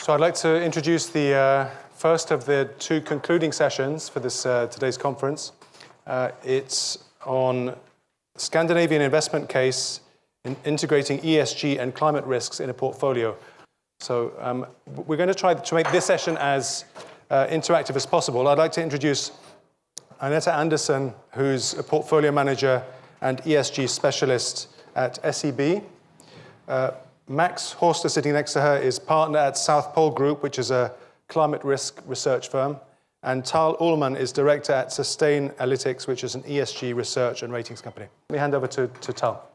So I'd like to introduce the first of the two concluding sessions for this today's conference. It's on Scandinavian investment case in integrating ESG and climate risks in a portfolio. So we're going to try to make this session as interactive as possible. I'd like to introduce Annette Andersson, who's a portfolio manager and ESG specialist at SEB. Max Horster, sitting next to her, is partner at South Pole Group, which is a climate risk research firm. And Tal Ullmann is director at Sustainalytics, which is an ESG research and ratings company. Let me hand over to Tal.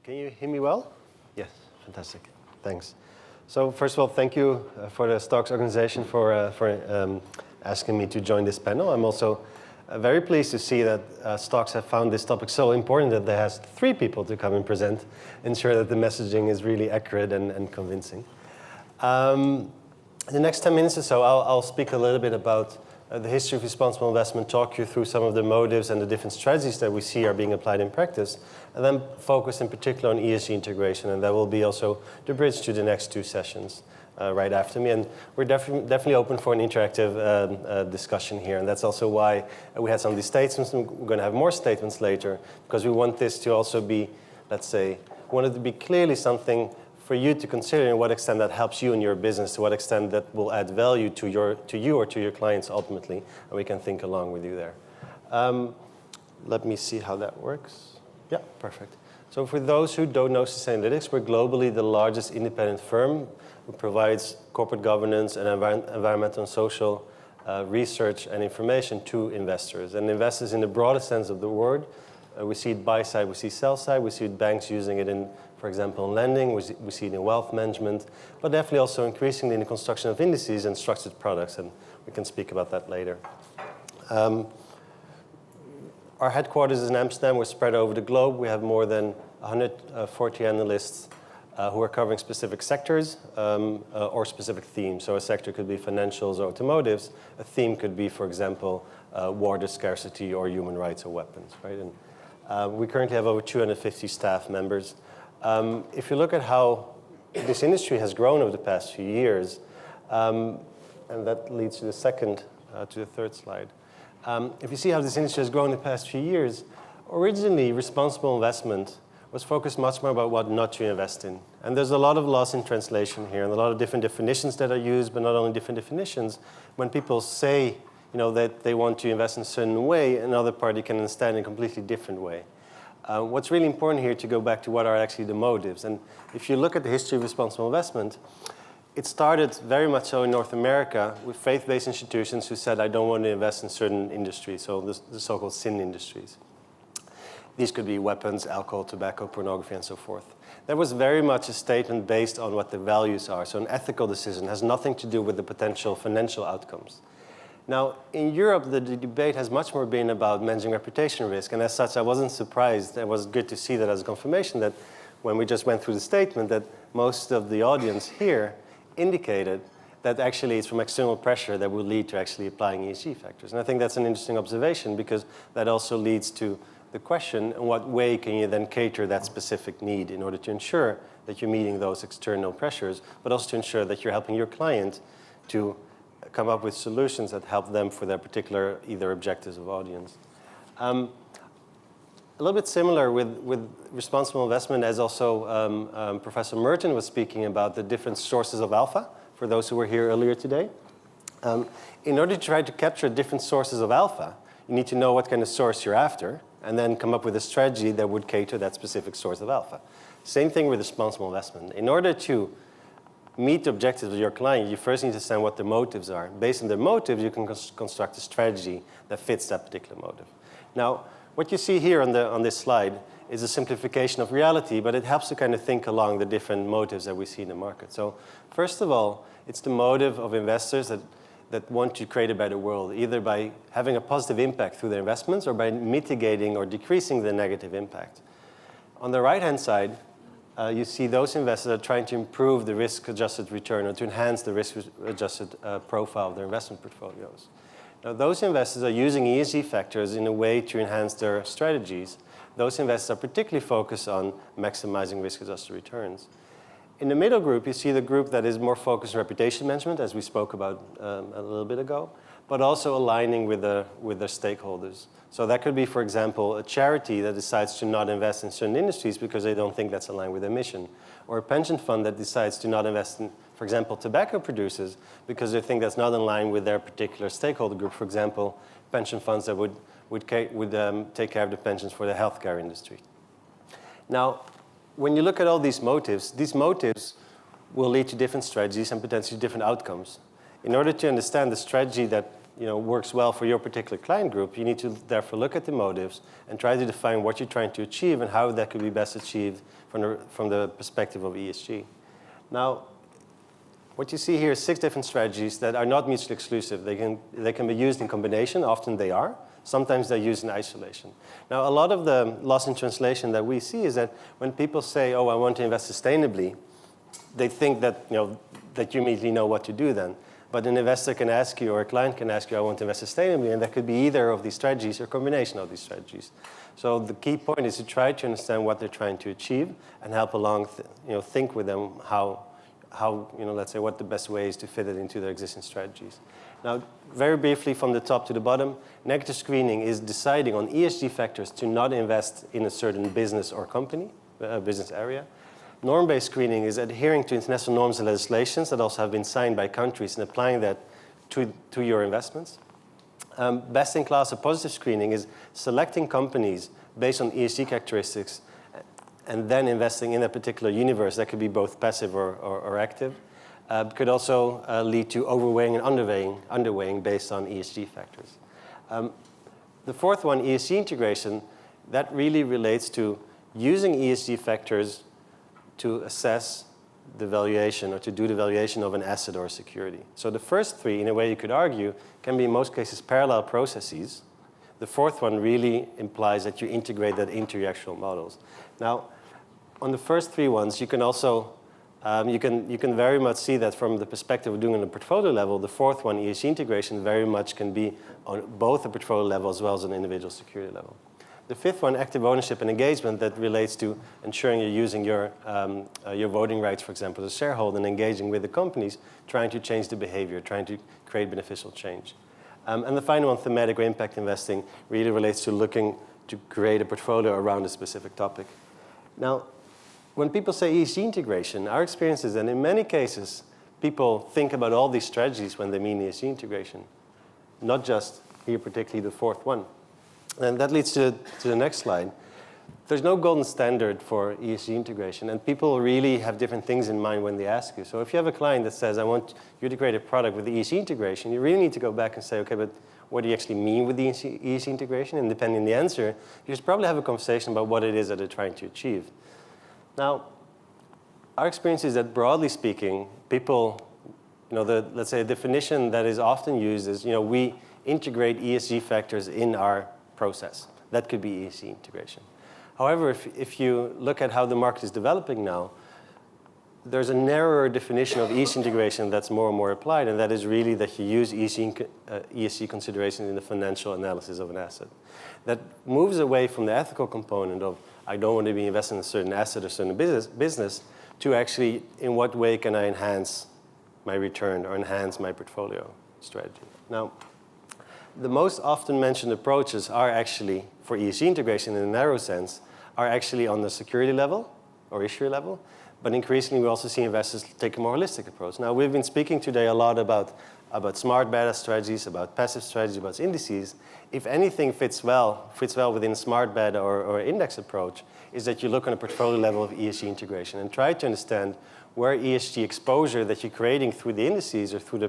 Can you hear me well? Yes, fantastic. Thanks. So first of all, thank you for the STOXX organization for asking me to join this panel. I'm also very pleased to see that STOXX have found this topic so important that they has 3 people to come and present, ensure that the messaging is really accurate and convincing. The next 10 minutes or so, I'll speak a little bit about the history of responsible investment, talk you through some of the motives and the different strategies that we see are being applied in practice, and then focus in particular on ESG integration, and that will be also the bridge to the next 2 sessions right after me. And we're definitely open for an interactive discussion here, and that's also why we had some of these statements, and we're going to have more statements later, because we want this to also be, let's say, we want it to be clearly something for you to consider in what extent that helps you in your business, to what extent that will add value to you or to your clients ultimately, and we can think along with you there. Let me see how that works. Yeah, perfect. So for those who don't know Sustainalytics, we're globally the largest independent firm who provides corporate governance and environmental and social research and information to investors. And investors in the broadest sense of the word, we see it buy side, we see sell side, we see banks using it in, for example, in lending, we see it in wealth management, but definitely also increasingly in the construction of indices and structured products, and we can speak about that later. Our headquarters is in Amsterdam. We're spread over the globe. We have more than 140 analysts who are covering specific sectors or specific themes. So a sector could be financials or automotives. A theme could be, for example, water scarcity or human rights or weapons, right? And we currently have over 250 staff members. If you look at how this industry has grown over the past few years, and that leads to the third slide. If you see how this industry has grown in the past few years, originally responsible investment was focused much more about what not to invest in. And there's a lot of loss in translation here and a lot of different definitions that are used, but not only different definitions. When people say that they want to invest in a certain way, another party can understand in a completely different way. What's really important here to go back to what are actually the motives. And if you look at the history of responsible investment, it started very much so in North America with faith-based institutions who said, I don't want to invest in certain industries, so the so-called sin industries. These could be weapons, alcohol, tobacco, pornography, and so forth. That was very much a statement based on what the values are. So an ethical decision has nothing to do with the potential financial outcomes. Now, in Europe, the debate has much more been about managing reputation risk. And as such, I wasn't surprised. It was good to see that as a confirmation that when we just went through the statement that most of the audience here indicated that actually it's from external pressure that will lead to actually applying ESG factors. And I think that's an interesting observation because that also leads to the question, in what way can you then cater that specific need in order to ensure that you're meeting those external pressures, but also to ensure that you're helping your client to come up with solutions that help them for their particular either objectives or audience. A little bit similar with responsible investment, as also Professor Merton was speaking about the different sources of alpha, for those who were here earlier today. In order to try to capture different sources of alpha, you need to know what kind of source you're after, and then come up with a strategy that would cater that specific source of alpha. Same thing with responsible investment. In order to meet the objectives of your client, you first need to understand what their motives are. Based on their motives, you can construct a strategy that fits that particular motive. Now, what you see here on this slide is a simplification of reality, but it helps to kind of think along the different motives that we see in the market. So first of all, it's the motive of investors that want to create a better world, either by having a positive impact through their investments or by mitigating or decreasing the negative impact. On the right-hand side, you see those investors are trying to improve the risk-adjusted return or to enhance the risk-adjusted profile of their investment portfolios. Now, those investors are using ESG factors in a way to enhance their strategies. Those investors are particularly focused on maximizing risk-adjusted returns. In the middle group, you see the group that is more focused on reputation management, as we spoke about a little bit ago, but also aligning with their stakeholders. So that could be, for example, a charity that decides to not invest in certain industries because they don't think that's aligned with their mission, or a pension fund that decides to not invest in, for example, tobacco producers because they think that's not in line with their particular stakeholder group. For example, pension funds that would take care of the pensions for the healthcare industry. Now, when you look at all these motives will lead to different strategies and potentially different outcomes. In order to understand the strategy that works well for your particular client group, you need to therefore look at the motives and try to define what you're trying to achieve and how that could be best achieved from the perspective of ESG. Now, what you see here is 6 different strategies that are not mutually exclusive. They can be used in combination. Often they are. Sometimes they're used in isolation. Now, a lot of the loss in translation that we see is that when people say, oh, I want to invest sustainably, they think that, that you immediately know what to do then. But an investor can ask you, or a client can ask you, I want to invest sustainably, and that could be either of these strategies or a combination of these strategies. So the key point is to try to understand what they're trying to achieve and help along, think with them how let's say, what the best way is to fit it into their existing strategies. Now, very briefly from the top to the bottom, negative screening is deciding on ESG factors to not invest in a certain business or company, business area. Norm-based screening is adhering to international norms and legislations that also have been signed by countries and applying that to your investments. Best-in-class or positive screening is selecting companies based on ESG characteristics and then investing in a particular universe that could be both passive or active. Could also lead to overweighing and underweighing based on ESG factors. The fourth one, ESG integration, that really relates to using ESG factors to assess the valuation or to do the valuation of an asset or a security. So the first 3, in a way you could argue, can be in most cases parallel processes. The fourth one really implies that you integrate that into your actual models. Now, on the first 3 ones, you can also you can very much see that from the perspective of doing it on a portfolio level. The fourth one, ESG integration, very much can be on both a portfolio level as well as an individual security level. The fifth one, active ownership and engagement, that relates to ensuring you're using your voting rights, for example, as a shareholder, and engaging with the companies, trying to change the behavior, trying to create beneficial change. And the final one, thematic or impact investing, really relates to looking to create a portfolio around a specific topic. Now, when people say ESG integration, our experience is that in many cases, people think about all these strategies when they mean ESG integration, not just here, particularly the fourth one. And that leads to the next slide. There's no golden standard for ESG integration, and people really have different things in mind when they ask you. So if you have a client that says, I want you to create a product with ESG integration, you really need to go back and say, okay, but what do you actually mean with the ESG integration? And depending on the answer, you should probably have a conversation about what it is that they're trying to achieve. Now, our experience is that broadly speaking, people, let's say a definition that is often used is, we integrate ESG factors in our process. That could be ESG integration. However, if you look at how the market is developing now, there's a narrower definition of ESG integration that's more and more applied, and that is really that you use ESG considerations in the financial analysis of an asset. That moves away from the ethical component of, I don't want to be investing in a certain asset or certain business, to actually, in what way can I enhance my return or enhance my portfolio strategy? Now, the most often mentioned approaches are actually, for ESG integration in a narrow sense, are actually on the security level or issuer level, but increasingly we also see investors take a more holistic approach. Now, we've been speaking today a lot about smart beta strategies, about passive strategies, about indices. If anything fits well within smart beta or index approach, is that you look on a portfolio level of ESG integration and try to understand where ESG exposure that you're creating through the indices or through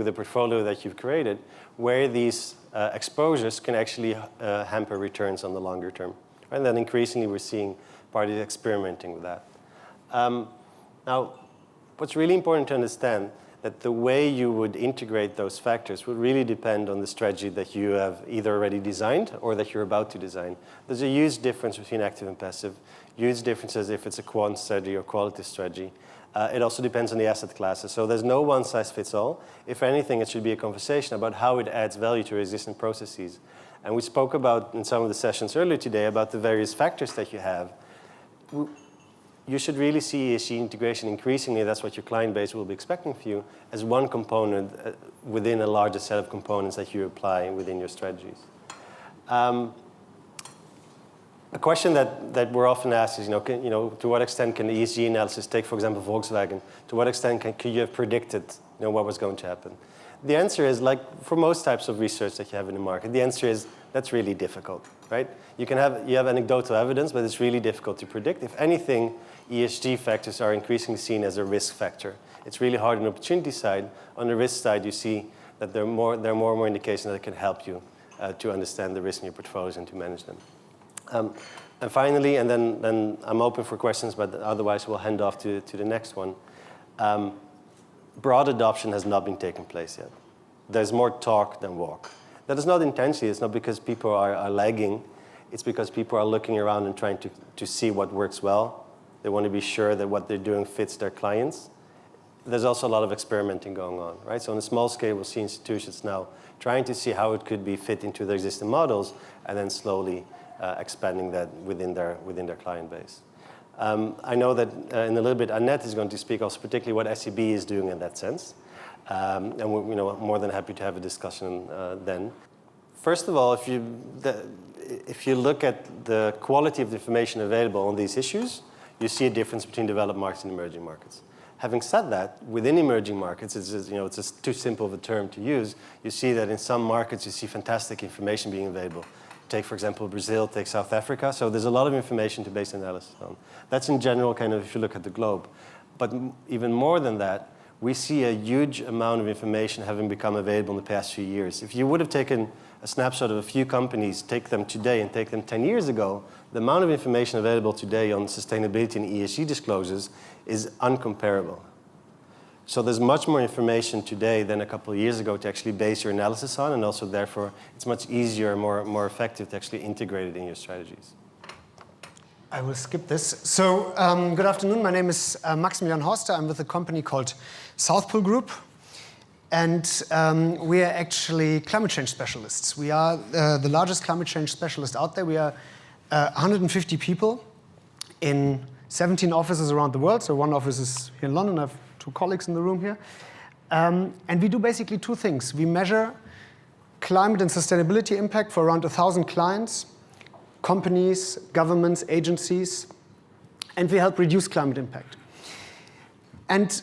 the portfolio that you've created, where these exposures can actually hamper returns on the longer term. And then increasingly we're seeing parties experimenting with that. Now, what's really important to understand that the way you would integrate those factors would really depend on the strategy that you have either already designed or that you're about to design. There's a huge difference between active and passive, huge differences if it's a quant strategy or qualitative strategy. It also depends on the asset classes. So there's no one size fits all. If anything, it should be a conversation about how it adds value to existing processes. And we spoke about in some of the sessions earlier today about the various factors that you have. you should really see ESG integration increasingly, that's what your client base will be expecting from you, as one component within a larger set of components that you apply within your strategies. A question that we're often asked is, to what extent can the ESG analysis take, for example, Volkswagen? To what extent could you have predicted, what was going to happen? The answer is, like for most types of research that you have in the market, the answer is that's really difficult, right? You have anecdotal evidence, but it's really difficult to predict. If anything, ESG factors are increasingly seen as a risk factor. It's really hard on the opportunity side. On the risk side, you see that there are more and more indications that can help you to understand the risk in your portfolios and to manage them. And finally, and then I'm open for questions, but otherwise we'll hand off to the next one. Broad adoption has not been taking place yet. There's more talk than walk. That is not intentionally. It's not because people are lagging. It's because people are looking around and trying to see what works well. They want to be sure that what they're doing fits their clients. There's also a lot of experimenting going on, right? So on a small scale, we'll see institutions now trying to see how it could be fit into their existing models and then slowly expanding that within their client base. I know that in a little bit, Annette is going to speak also particularly what SEB is doing in that sense. And we're more than happy to have a discussion then. First of all, if you look at the quality of the information available on these issues, you see a difference between developed markets and emerging markets. Having said that, within emerging markets, it's just too simple of a term to use. You see that in some markets, you see fantastic information being available. Take, for example, Brazil, take South Africa. So there's a lot of information to base analysis on. That's in general kind of if you look at the globe. But even more than that, we see a huge amount of information having become available in the past few years. If you would have taken a snapshot of a few companies, take them today and take them 10 years ago, the amount of information available today on sustainability and ESG disclosures is uncomparable. So there's much more information today than a couple of years ago to actually base your analysis on, and also therefore it's much easier and more effective to actually integrate it in your strategies. I will skip this. So good afternoon, my name is Maximilian Horster. I'm with a company called South Pole Group. And we are actually climate change specialists. We are the largest climate change specialist out there. We are 150 people in 17 offices around the world. So one office is here in London. I have 2 colleagues in the room here. And we do basically 2 things. We measure climate and sustainability impact for around 1,000 clients, companies, governments, agencies, and we help reduce climate impact. And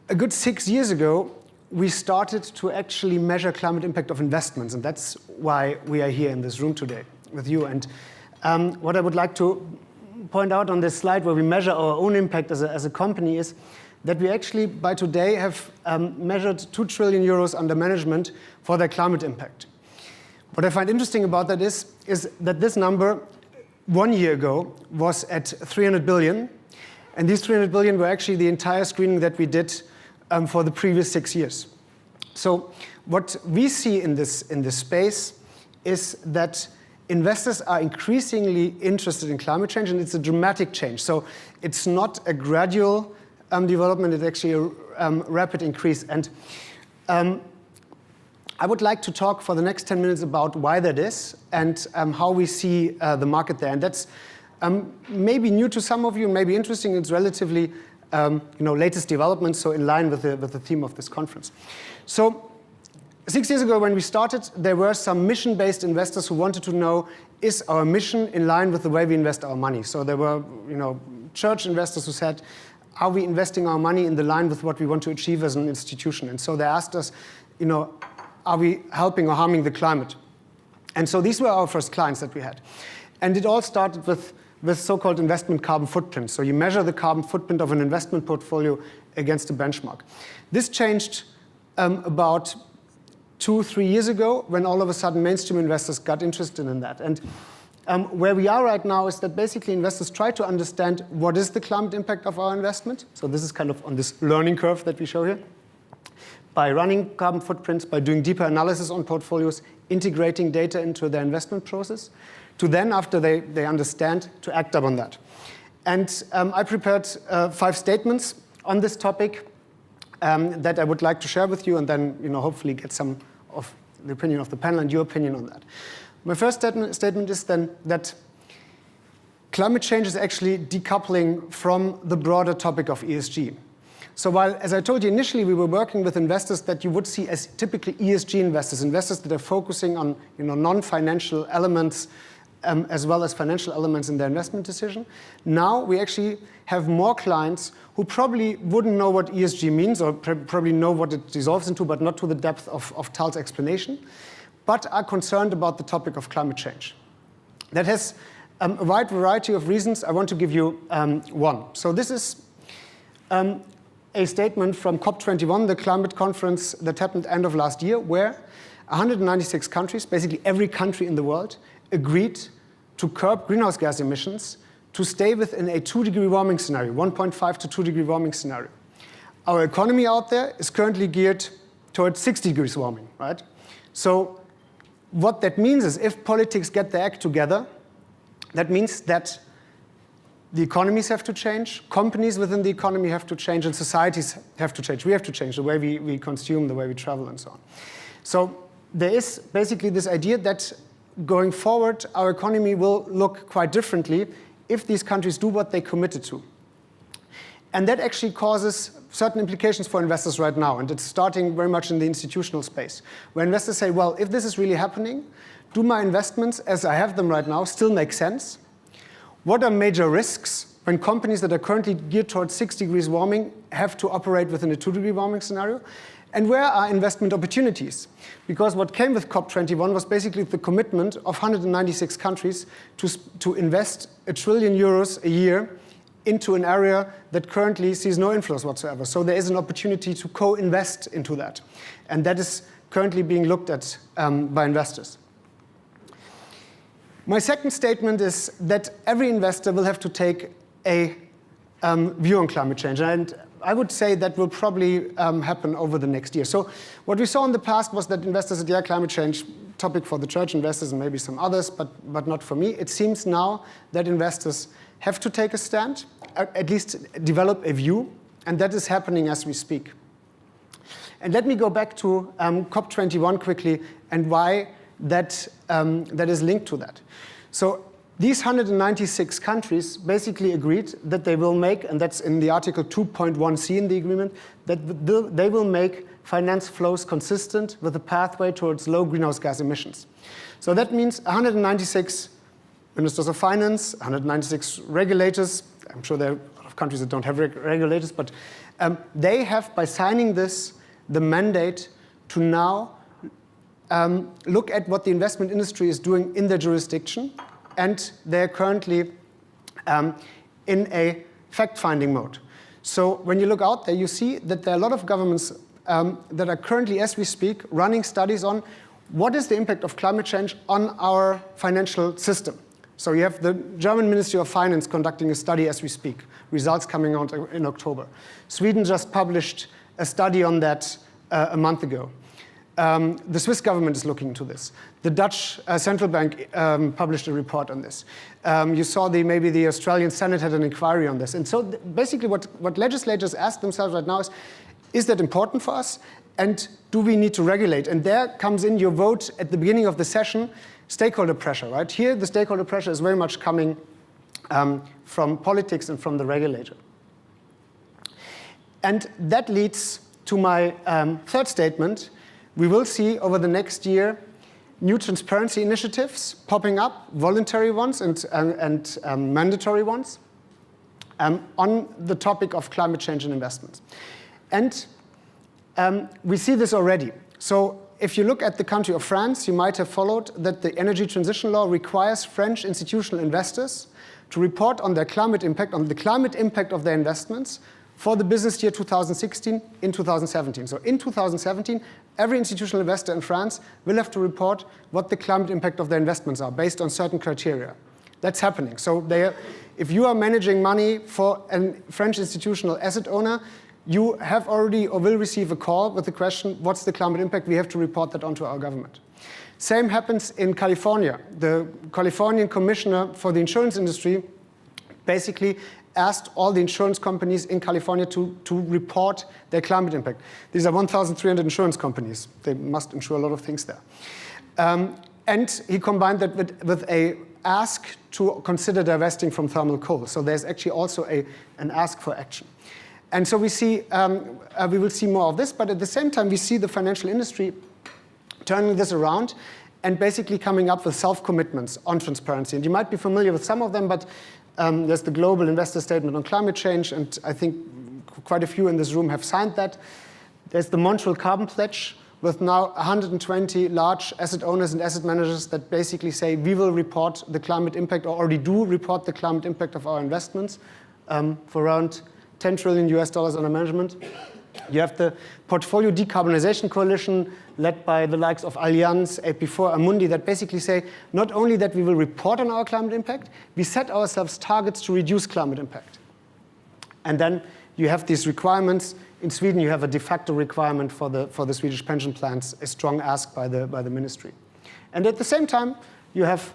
a good 6 years ago, we started to actually measure climate impact of investments, and that's why we are here in this room today with you. And what I would like to point out on this slide where we measure our own impact as a company is that we actually, by today, have measured 2 trillion euros under management for their climate impact. What I find interesting about that is that this number 1 year ago was at 300 billion, and these 300 billion were actually the entire screening that we did for the previous 6 years. So what we see in this space is that investors are increasingly interested in climate change, and it's a dramatic change. So it's not a gradual development, it's actually a rapid increase. And I would like to talk for the next 10 minutes about why that is and how we see the market there. And that's maybe new to some of you, maybe interesting. It's relatively latest developments, so in line with the theme of this conference. So 6 years ago when we started, there were some mission-based investors who wanted to know, is our mission in line with the way we invest our money? So there were church investors who said, are we investing our money in the line with what we want to achieve as an institution? And so they asked us, are we helping or harming the climate? And so these were our first clients that we had. And it all started with so-called investment carbon footprint. So you measure the carbon footprint of an investment portfolio against a benchmark. This changed about 2-3 years ago when all of a sudden mainstream investors got interested in that. And where we are right now is that basically investors try to understand what is the climate impact of our investment. So this is kind of on this learning curve that we show here. By running carbon footprints, by doing deeper analysis on portfolios, integrating data into their investment process, to then, after they understand, to act upon that. And I prepared 5 statements on this topic that I would like to share with you, and then hopefully get some of the opinion of the panel and your opinion on that. My first statement is then that climate change is actually decoupling from the broader topic of ESG. So while, as I told you initially, we were working with investors that you would see as typically ESG investors, investors that are focusing on non-financial elements as well as financial elements in their investment decision. Now we actually have more clients who probably wouldn't know what ESG means or probably know what it dissolves into, but not to the depth of Tal's explanation, but are concerned about the topic of climate change. That has a wide variety of reasons. I want to give you one. So this is a statement from COP21, the climate conference that happened end of last year, where 196 countries, basically every country in the world, agreed to curb greenhouse gas emissions to stay within a 2-degree warming scenario, 1.5 to 2-degree warming scenario. Our economy out there is currently geared towards 6 degrees warming, right? So what that means is if politics get their act together, that means that the economies have to change, companies within the economy have to change, and societies have to change. We have to change the way we consume, the way we travel, and so on. So there is basically this idea that going forward, our economy will look quite differently if these countries do what they committed to. And that actually causes certain implications for investors right now, and it's starting very much in the institutional space, where investors say, well, if this is really happening, do my investments, as I have them right now, still make sense? What are major risks when companies that are currently geared towards 6 degrees warming have to operate within a 2-degree warming scenario? And where are investment opportunities? Because what came with COP21 was basically the commitment of 196 countries to invest €1 trillion a year into an area that currently sees no inflows whatsoever. So there is an opportunity to co-invest into that. And that is currently being looked at by investors. My second statement is that every investor will have to take a view on climate change. And I would say that will probably happen over the next year. So what we saw in the past was that investors said, yeah, climate change, topic for the church investors and maybe some others, but not for me. It seems now that investors have to take a stand, at least develop a view, and that is happening as we speak. And let me go back to COP21 quickly and why that is linked to that. So these 196 countries basically agreed that they will make, and that's in the Article 2.1c in the agreement, that they will make finance flows consistent with a pathway towards low greenhouse gas emissions. So that means 196 ministers of finance, 196 regulators. I'm sure there are a lot of countries that don't have regulators, but they have, by signing this, the mandate to now look at what the investment industry is doing in their jurisdiction, and they're currently in a fact-finding mode. So when you look out there, you see that there are a lot of governments that are currently, as we speak, running studies on what is the impact of climate change on our financial system. So you have the German Ministry of Finance conducting a study as we speak, results coming out in October. Sweden just published a study on that a month ago. The Swiss government is looking into this. The Dutch central bank published a report on this. You saw maybe the Australian Senate had an inquiry on this. And so basically what legislators ask themselves right now is that important for us? And do we need to regulate? And there comes in your vote at the beginning of the session, stakeholder pressure, right? Here, the stakeholder pressure is very much coming from politics and from the regulator. And that leads to my third statement. We will see over the next year new transparency initiatives popping up, voluntary ones and mandatory ones, on the topic of climate change and investments. And we see this already. So if you look at the country of France, you might have followed that the energy transition law requires French institutional investors to report on their climate impact, on the climate impact of their investments for the business year 2016 in 2017. So in 2017, every institutional investor in France will have to report what the climate impact of their investments are based on certain criteria. That's happening. So if you are managing money for a French institutional asset owner, you have already or will receive a call with the question, what's the climate impact? We have to report that onto our government. Same happens in California. The Californian commissioner for the insurance industry basically asked all the insurance companies in California to report their climate impact. These are 1,300 insurance companies. They must insure a lot of things there. And he combined that with a ask to consider divesting from thermal coal. So there's actually also an ask for action. And so we see, we will see more of this, but at the same time, we see the financial industry turning this around and basically coming up with self-commitments on transparency. And you might be familiar with some of them, but there's the Global Investor Statement on Climate Change, and I think quite a few in this room have signed that. There's the Montreal Carbon Pledge, with now 120 large asset owners and asset managers that basically say we will report the climate impact, or already do report the climate impact of our investments for around $10 trillion under management. You have the Portfolio Decarbonization Coalition led by the likes of Allianz, AP4, Amundi that basically say not only that we will report on our climate impact, we set ourselves targets to reduce climate impact. And then you have these requirements. In Sweden, you have a de facto requirement for the Swedish pension plans, a strong ask by the ministry. And at the same time, you have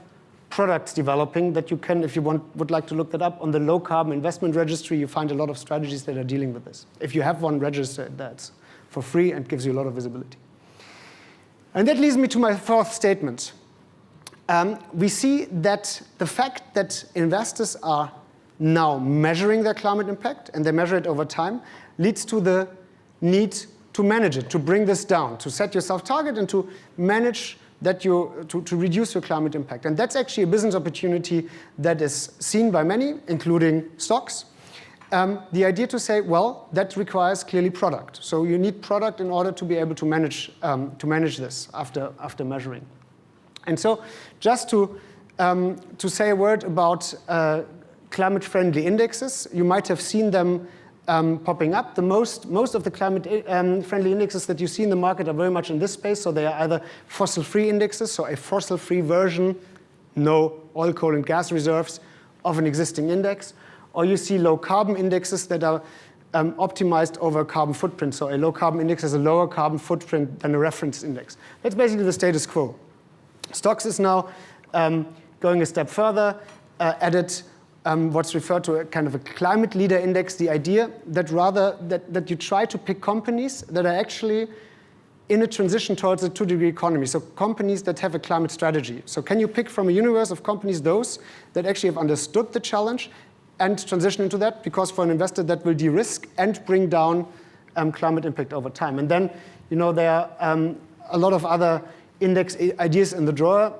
products developing that you can, if you would like to look that up, on the low carbon investment registry, you find a lot of strategies that are dealing with this. If you have one registered, that's for free and gives you a lot of visibility. And that leads me to my fourth statement. We see that the fact that investors are now measuring their climate impact, and they measure it over time, leads to the need to manage it, to bring this down, to set yourself target and to manage that to reduce your climate impact. And that's actually a business opportunity that is seen by many, including STOXX. The idea to say, well, that requires clearly product. So you need product in order to be able to manage this after measuring. And so just to say a word about climate-friendly indexes, you might have seen them popping up. The most of the climate-friendly indexes that you see in the market are very much in this space. So they are either fossil-free indexes, so a fossil-free version, no oil, coal, and gas reserves of an existing index, or you see low-carbon indexes that are optimized over carbon footprint. So a low-carbon index has a lower carbon footprint than a reference index. That's basically the status quo. STOXX is now going a step further, added what's referred to a kind of a climate leader index, the idea that rather that you try to pick companies that are actually in a transition towards a 2-degree economy, so companies that have a climate strategy. So can you pick from a universe of companies those that actually have understood the challenge and transition into that? Because for an investor that will de-risk and bring down climate impact over time. And then, there are a lot of other index ideas in the drawer.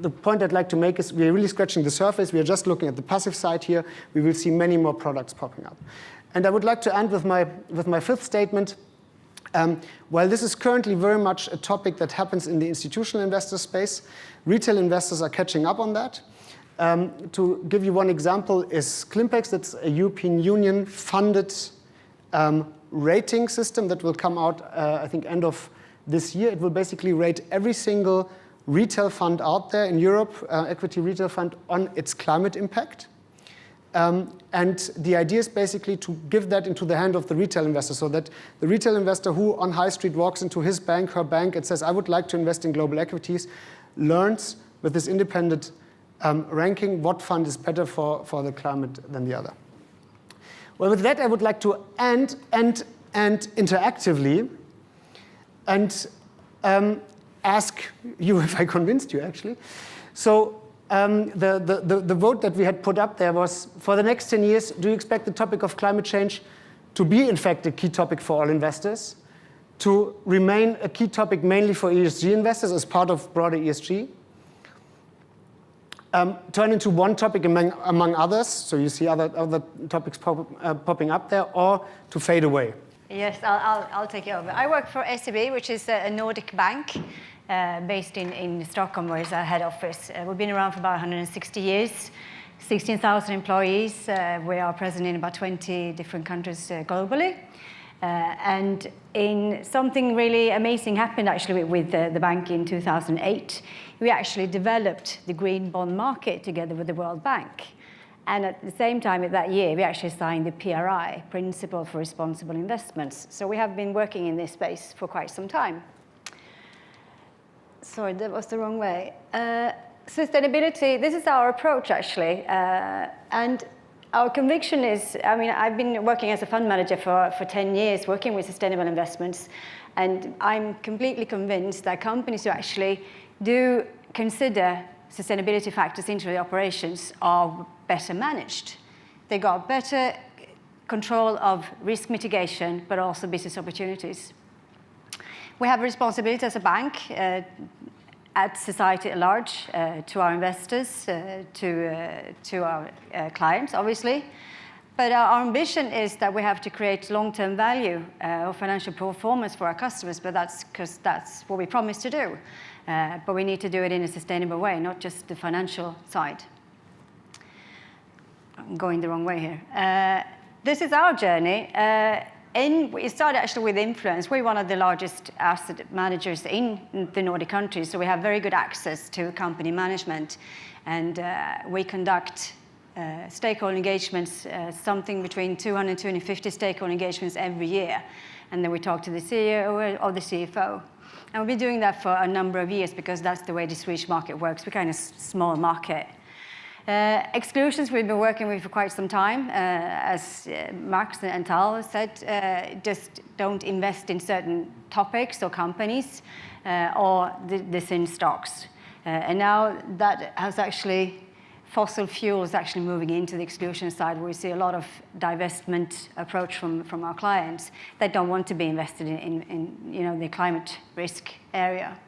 The point I'd like to make is we're really scratching the surface. We are just looking at the passive side here. We will see many more products popping up. And I would like to end with my fifth statement. While this is currently very much a topic that happens in the institutional investor space, retail investors are catching up on that. To give you one example is Climpex. That's a European Union funded rating system that will come out, I think, end of this year. It will basically rate every single retail fund out there in Europe, equity retail fund, on its climate impact. And the idea is basically to give that into the hand of the retail investor, so that the retail investor who on High Street walks into his bank, her bank, and says, I would like to invest in global equities, learns with this independent ranking what fund is better for the climate than the other. Well, with that, I would like to end interactively and ask you if I convinced you, actually. So the vote that we had put up there was, for the next 10 years, do you expect the topic of climate change to be, in fact, a key topic for all investors, to remain a key topic mainly for ESG investors as part of broader ESG, turn into one topic among others, so you see other topics popping up there, or to fade away? Yes, I'll take it over. I work for SEB, which is a Nordic bank based in Stockholm, where is our head office. We've been around for about 160 years, 16,000 employees. We are present in about 20 different countries globally. And something really amazing happened actually with the bank in 2008. We actually developed the green bond market together with the World Bank. And at the same time that year, we actually signed the PRI, Principle for Responsible Investments. So we have been working in this space for quite some time. Sorry, that was the wrong way. Sustainability, this is our approach actually. And our conviction is, I've been working as a fund manager for 10 years, working with sustainable investments. And I'm completely convinced that companies who actually do consider sustainability factors into the operations are better managed. They got better control of risk mitigation, but also business opportunities. We have a responsibility as a bank at society at large, to our investors, to our clients, obviously. But our ambition is that we have to create long-term value or financial performance for our customers, but that's because that's what we promised to do. But we need to do it in a sustainable way, not just the financial side. I'm going the wrong way here. This is our journey. It started actually with influence. We're one of the largest asset managers in the Nordic countries, so we have very good access to company management. And we conduct stakeholder engagements, something between 200 and 250 stakeholder engagements every year. And then we talk to the CEO or the CFO. And we've been doing that for a number of years because that's the way the Swedish market works. We're kind of a small market. Exclusions we've been working with for quite some time. As Max and Tal said, just don't invest in certain topics or companies or this in stocks. And now that has actually, fossil fuels actually moving into the exclusion side, where we see a lot of divestment approach from our clients that don't want to be invested in the climate risk area.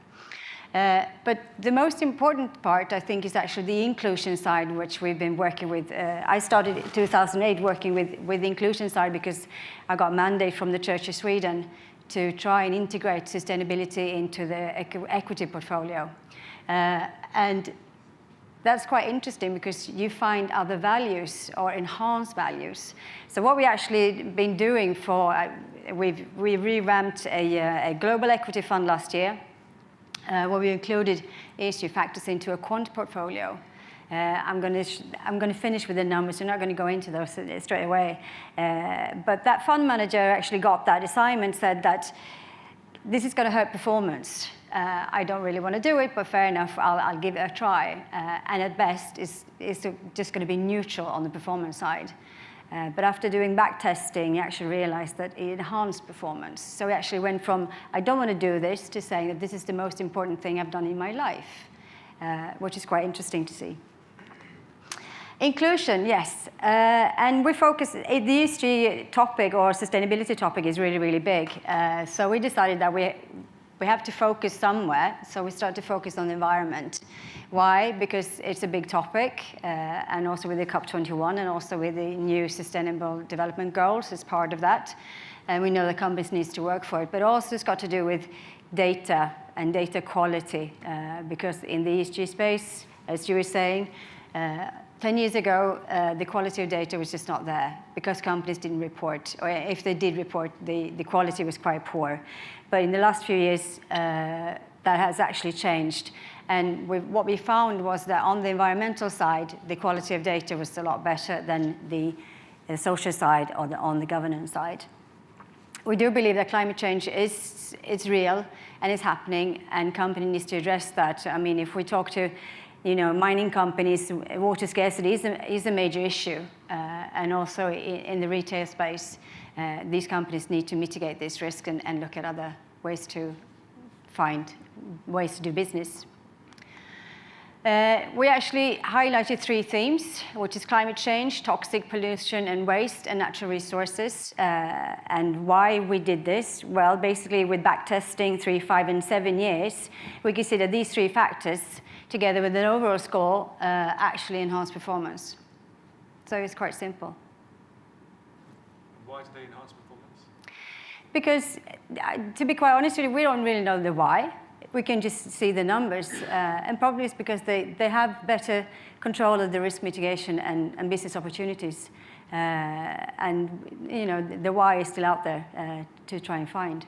But the most important part, I think, is actually the inclusion side, which we've been working with. I started in 2008 working with the inclusion side because I got a mandate from the Church of Sweden to try and integrate sustainability into the equity portfolio. And that's quite interesting because you find other values or enhanced values. So what we actually been doing we revamped a global equity fund last year, where we included ESG factors into a quant portfolio. I'm going to finish with the numbers. I'm not going to go into those straight away. But that fund manager actually got that assignment, said that this is going to hurt performance. I don't really want to do it, but fair enough, I'll give it a try. And at best, it's just going to be neutral on the performance side. But after doing back testing, he actually realized that it enhanced performance. So he actually went from, I don't want to do this, to saying that this is the most important thing I've done in my life, which is quite interesting to see. Inclusion, yes. And we focus, the ESG topic or sustainability topic is really, really big. So we decided that we have to focus somewhere, so we started to focus on the environment. Why? Because it's a big topic, and also with the COP21 and also with the new Sustainable Development Goals as part of that. And we know the companies need to work for it, but also it's got to do with data and data quality, because in the ESG space, as you were saying, 10 years ago, the quality of data was just not there because companies didn't report, or if they did report, the quality was quite poor. But in the last few years, that has actually changed. And what we found was that on the environmental side, the quality of data was a lot better than the social side or on the governance side. We do believe that climate change is real and is happening, and companies need to address that. I mean, if we talk to mining companies, water scarcity is a major issue. And also in the retail space, these companies need to mitigate this risk and look at other ways to find ways to do business. We actually highlighted 3 themes, which is climate change, toxic pollution and waste, and natural resources. And why we did this? Well, basically with backtesting 3, 5, and 7 years, we consider these 3 factors together with an overall score actually enhance performance. So it's quite simple. Why do they enhance performance? Because, to be quite honest with you, we don't really know the why. We can just see the numbers. And probably it's because they have better control of the risk mitigation and business opportunities. And the why is still out there to try and find.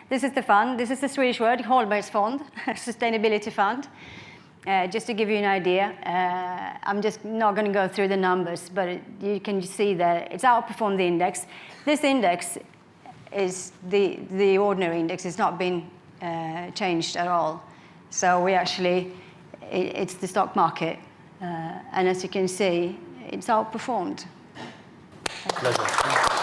This is the fund. This is the Swedish word, Hållbarhetsfond, Sustainability Fund. Just to give you an idea, I'm just not going to go through the numbers, but you can see that it's outperformed the index. This index is the ordinary index. It's not been changed at all. So we actually, it's the stock market. And as you can see, it's outperformed. Pleasure.